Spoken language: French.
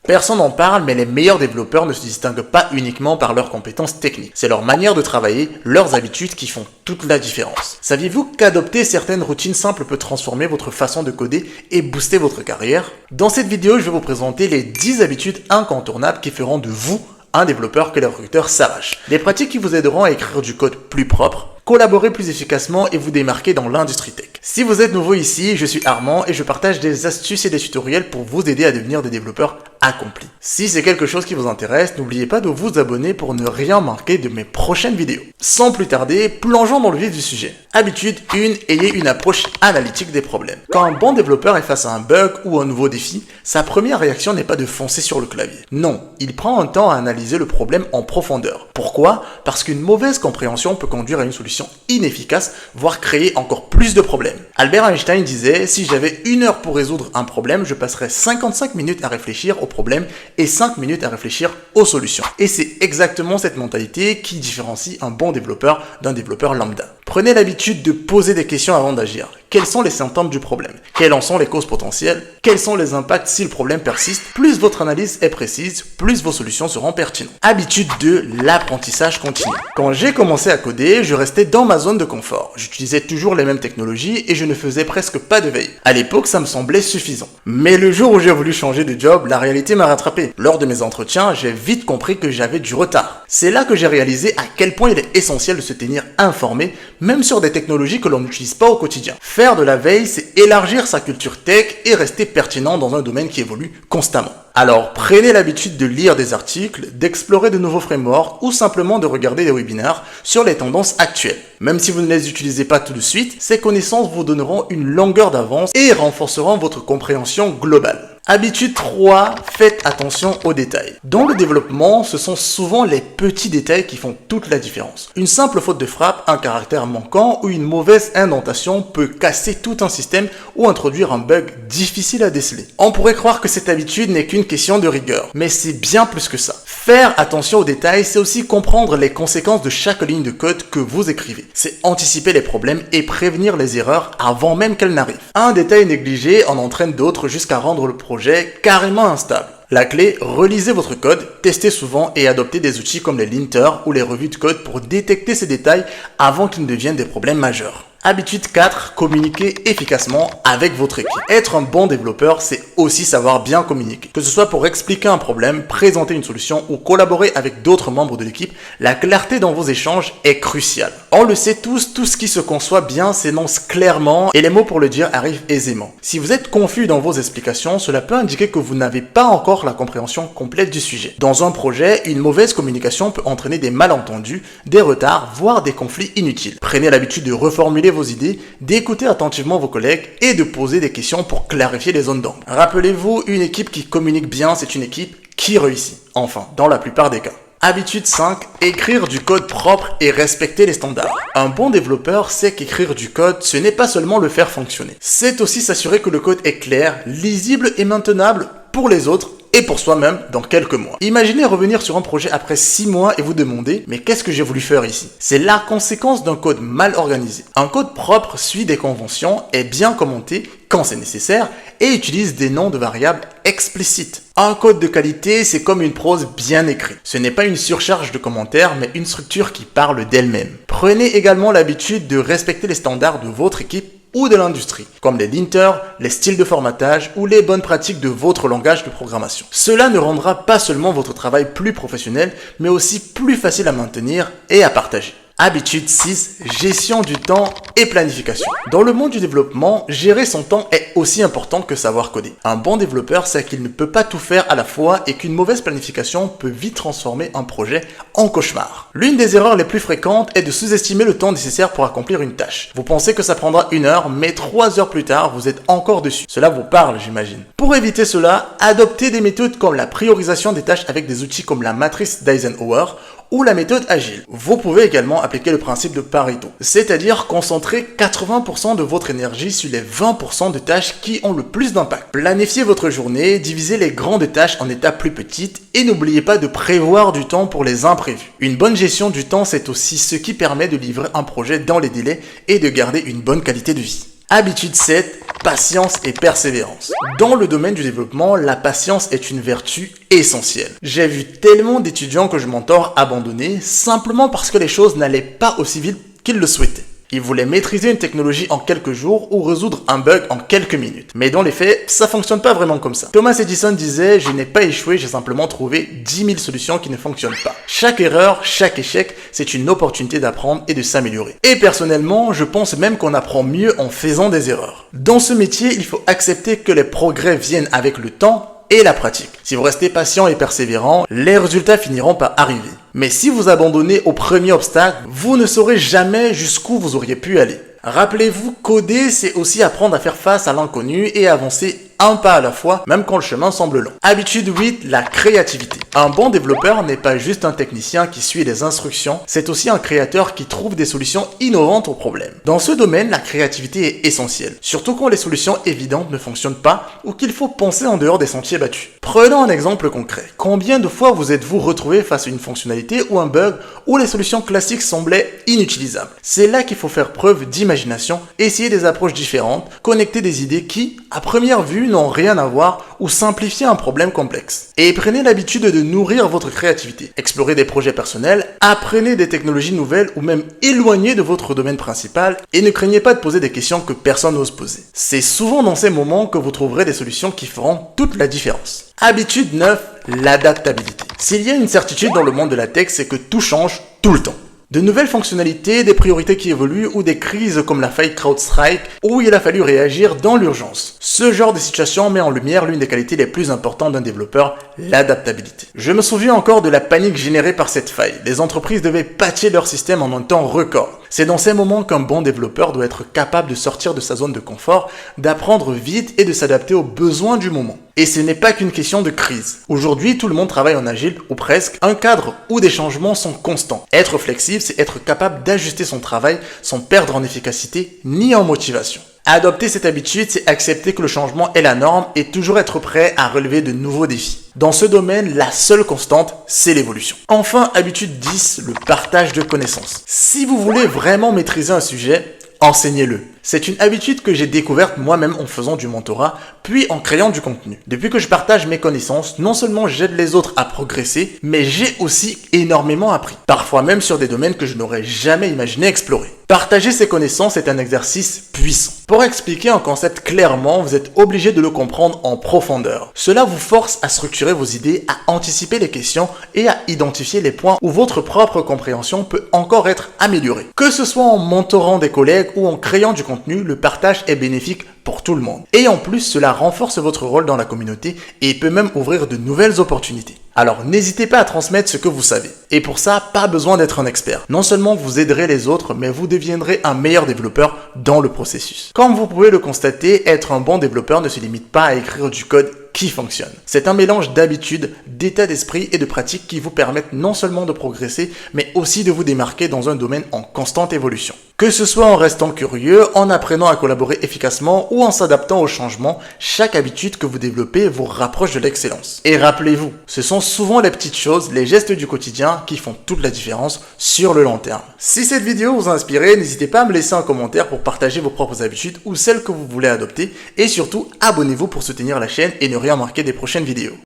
Personne n'en parle, mais les meilleurs développeurs ne se distinguent pas uniquement par leurs compétences techniques. C'est leur manière de travailler, leurs habitudes qui font toute la différence. Saviez-vous qu'adopter certaines routines simples peut transformer votre façon de coder et booster votre carrière? Dans cette vidéo, je vais vous présenter les 10 habitudes incontournables qui feront de vous un développeur que les recruteurs s'arrachent. Des pratiques qui vous aideront à écrire du code plus propre, collaborer plus efficacement et vous démarquer dans l'industrie tech. Si vous êtes nouveau ici, je suis Armand et je partage des astuces et des tutoriels pour vous aider à devenir des développeurs accomplis. Si c'est quelque chose qui vous intéresse, n'oubliez pas de vous abonner pour ne rien manquer de mes prochaines vidéos. Sans plus tarder, plongeons dans le vif du sujet. Habitude 1, ayez une approche analytique des problèmes. Quand un bon développeur est face à un bug ou un nouveau défi, sa première réaction n'est pas de foncer sur le clavier. Non, il prend un temps à analyser le problème en profondeur. Pourquoi? Parce qu'une mauvaise compréhension peut conduire à une solution inefficace, voire créer encore plus de problèmes. Albert Einstein disait, si j'avais 1 heure pour résoudre un problème, je passerais 55 minutes à réfléchir au problème et 5 minutes à réfléchir aux solutions. Et c'est exactement cette mentalité qui différencie un bon développeur d'un développeur lambda. Prenez l'habitude de poser des questions avant d'agir. Quels sont les symptômes du problème? Quelles en sont les causes potentielles? Quels sont les impacts si le problème persiste? Plus votre analyse est précise, plus vos solutions seront pertinentes. Habitude 2, l'apprentissage continu. Quand j'ai commencé à coder, je restais dans ma zone de confort. J'utilisais toujours les mêmes technologies et je ne faisais presque pas de veille. À l'époque, ça me semblait suffisant. Mais le jour où j'ai voulu changer de job, la réalité m'a rattrapé. Lors de mes entretiens, j'ai vite compris que j'avais du retard. C'est là que j'ai réalisé à quel point il est essentiel de se tenir informé, même sur des technologies que l'on n'utilise pas au quotidien. Faire de la veille, c'est élargir sa culture tech et rester pertinent dans un domaine qui évolue constamment. Alors, prenez l'habitude de lire des articles, d'explorer de nouveaux frameworks ou simplement de regarder des webinaires sur les tendances actuelles. Même si vous ne les utilisez pas tout de suite, ces connaissances vous donneront une longueur d'avance et renforceront votre compréhension globale. Habitude 3, faites attention aux détails. Dans le développement, ce sont souvent les petits détails qui font toute la différence. Une simple faute de frappe, un caractère manquant ou une mauvaise indentation peut casser tout un système ou introduire un bug difficile à déceler. On pourrait croire que cette habitude n'est qu'une question de rigueur, mais c'est bien plus que ça. Faire attention aux détails, c'est aussi comprendre les conséquences de chaque ligne de code que vous écrivez. C'est anticiper les problèmes et prévenir les erreurs avant même qu'elles n'arrivent. Un détail négligé en entraîne d'autres jusqu'à rendre le projet carrément instable. La clé, relisez votre code, testez souvent et adoptez des outils comme les linters ou les revues de code pour détecter ces détails avant qu'ils ne deviennent des problèmes majeurs. Habitude 4, communiquer efficacement avec votre équipe. Être un bon développeur, c'est aussi savoir bien communiquer. Que ce soit pour expliquer un problème, présenter une solution ou collaborer avec d'autres membres de l'équipe, la clarté dans vos échanges est cruciale. On le sait tous, tout ce qui se conçoit bien s'énonce clairement et les mots pour le dire arrivent aisément. Si vous êtes confus dans vos explications, cela peut indiquer que vous n'avez pas encore la compréhension complète du sujet. Dans un projet, une mauvaise communication peut entraîner des malentendus, des retards, voire des conflits inutiles. Prenez l'habitude de reformuler vos idées, d'écouter attentivement vos collègues et de poser des questions pour clarifier les zones d'ombre. Rappelez-vous, une équipe qui communique bien, c'est une équipe qui réussit. Enfin, dans la plupart des cas. Habitude 5, écrire du code propre et respecter les standards. Un bon développeur sait qu'écrire du code, ce n'est pas seulement le faire fonctionner. C'est aussi s'assurer que le code est clair, lisible et maintenable pour les autres et pour soi-même dans quelques mois. Imaginez revenir sur un projet après 6 mois et vous demander « mais qu'est-ce que j'ai voulu faire ici ?» C'est la conséquence d'un code mal organisé. Un code propre suit des conventions, est bien commenté quand c'est nécessaire et utilise des noms de variables explicites. Un code de qualité, c'est comme une prose bien écrite. Ce n'est pas une surcharge de commentaires, mais une structure qui parle d'elle-même. Prenez également l'habitude de respecter les standards de votre équipe ou de l'industrie, comme les linters, les styles de formatage ou les bonnes pratiques de votre langage de programmation. Cela ne rendra pas seulement votre travail plus professionnel, mais aussi plus facile à maintenir et à partager. Habitude 6, gestion du temps et planification. Dans le monde du développement, gérer son temps est aussi important que savoir coder. Un bon développeur sait qu'il ne peut pas tout faire à la fois et qu'une mauvaise planification peut vite transformer un projet en cauchemar. L'une des erreurs les plus fréquentes est de sous-estimer le temps nécessaire pour accomplir une tâche. Vous pensez que ça prendra 1 heure, mais 3 heures plus tard, vous êtes encore dessus. Cela vous parle, j'imagine. Pour éviter cela, adoptez des méthodes comme la priorisation des tâches avec des outils comme la matrice d'Eisenhower ou la méthode agile. Vous pouvez également appliquer le principe de Pareto, c'est-à-dire concentrer 80% de votre énergie sur les 20% de tâches qui ont le plus d'impact. Planifiez votre journée, divisez les grandes tâches en étapes plus petites et n'oubliez pas de prévoir du temps pour les imprévus. Une bonne gestion du temps, c'est aussi ce qui permet de livrer un projet dans les délais et de garder une bonne qualité de vie. Habitude 7, patience et persévérance. Dans le domaine du développement, la patience est une vertu essentielle. J'ai vu tellement d'étudiants que je mentor abandonner simplement parce que les choses n'allaient pas aussi vite qu'ils le souhaitaient. Ils voulaient maîtriser une technologie en quelques jours ou résoudre un bug en quelques minutes. Mais dans les faits, ça fonctionne pas vraiment comme ça. Thomas Edison disait « Je n'ai pas échoué, j'ai simplement trouvé 10 000 solutions qui ne fonctionnent pas. » Chaque erreur, chaque échec, c'est une opportunité d'apprendre et de s'améliorer. Et personnellement, je pense même qu'on apprend mieux en faisant des erreurs. Dans ce métier, il faut accepter que les progrès viennent avec le temps et la pratique. Si vous restez patient et persévérant, les résultats finiront par arriver. Mais si vous abandonnez au premier obstacle, vous ne saurez jamais jusqu'où vous auriez pu aller. Rappelez-vous, coder, c'est aussi apprendre à faire face à l'inconnu et avancer un pas à la fois, même quand le chemin semble long. Habitude 8, la créativité. Un bon développeur n'est pas juste un technicien qui suit les instructions, c'est aussi un créateur qui trouve des solutions innovantes aux problèmes. Dans ce domaine, la créativité est essentielle, surtout quand les solutions évidentes ne fonctionnent pas ou qu'il faut penser en dehors des sentiers battus. Prenons un exemple concret. Combien de fois vous êtes-vous retrouvé face à une fonctionnalité ou un bug où les solutions classiques semblaient inutilisables? C'est là qu'il faut faire preuve d'imagination, essayer des approches différentes, connecter des idées qui, à première vue, n'ont rien à voir ou simplifier un problème complexe. Et prenez l'habitude de nourrir votre créativité. Explorez des projets personnels, apprenez des technologies nouvelles ou même éloignez de votre domaine principal et ne craignez pas de poser des questions que personne n'ose poser. C'est souvent dans ces moments que vous trouverez des solutions qui feront toute la différence. Habitude 9, l'adaptabilité. S'il y a une certitude dans le monde de la tech, c'est que tout change tout le temps. De nouvelles fonctionnalités, des priorités qui évoluent ou des crises comme la faillite CrowdStrike où il a fallu réagir dans l'urgence. Ce genre de situation met en lumière l'une des qualités les plus importantes d'un développeur, l'adaptabilité. Je me souviens encore de la panique générée par cette faille. Les entreprises devaient patcher leur système en un temps record. C'est dans ces moments qu'un bon développeur doit être capable de sortir de sa zone de confort, d'apprendre vite et de s'adapter aux besoins du moment. Et ce n'est pas qu'une question de crise. Aujourd'hui, tout le monde travaille en agile, ou presque. Un cadre où des changements sont constants. Être flexible, c'est être capable d'ajuster son travail sans perdre en efficacité ni en motivation. Adopter cette habitude, c'est accepter que le changement est la norme et toujours être prêt à relever de nouveaux défis. Dans ce domaine, la seule constante, c'est l'évolution. Enfin, habitude 10, le partage de connaissances. Si vous voulez vraiment maîtriser un sujet, enseignez-le. C'est une habitude que j'ai découverte moi-même en faisant du mentorat, puis en créant du contenu. Depuis que je partage mes connaissances, non seulement j'aide les autres à progresser, mais j'ai aussi énormément appris. Parfois même sur des domaines que je n'aurais jamais imaginé explorer. Partager ses connaissances est un exercice puissant. Pour expliquer un concept clairement, vous êtes obligé de le comprendre en profondeur. Cela vous force à structurer vos idées, à anticiper les questions et à identifier les points où votre propre compréhension peut encore être améliorée. Que ce soit en mentorant des collègues ou en créant du contenu, le partage est bénéfique pour tout le monde. Et en plus, cela renforce votre rôle dans la communauté et peut même ouvrir de nouvelles opportunités. Alors n'hésitez pas à transmettre ce que vous savez. Et pour ça, pas besoin d'être un expert. Non seulement vous aiderez les autres, mais vous deviendrez un meilleur développeur dans le processus. Comme vous pouvez le constater, être un bon développeur ne se limite pas à écrire du code qui fonctionne. C'est un mélange d'habitudes, d'état d'esprit et de pratiques qui vous permettent non seulement de progresser, mais aussi de vous démarquer dans un domaine en constante évolution. Que ce soit en restant curieux, en apprenant à collaborer efficacement ou en s'adaptant aux changements, chaque habitude que vous développez vous rapproche de l'excellence. Et rappelez-vous, ce sont souvent les petites choses, les gestes du quotidien qui font toute la différence sur le long terme. Si cette vidéo vous a inspiré, n'hésitez pas à me laisser un commentaire pour partager vos propres habitudes ou celles que vous voulez adopter. Et surtout, abonnez-vous pour soutenir la chaîne et ne rien manquer des prochaines vidéos.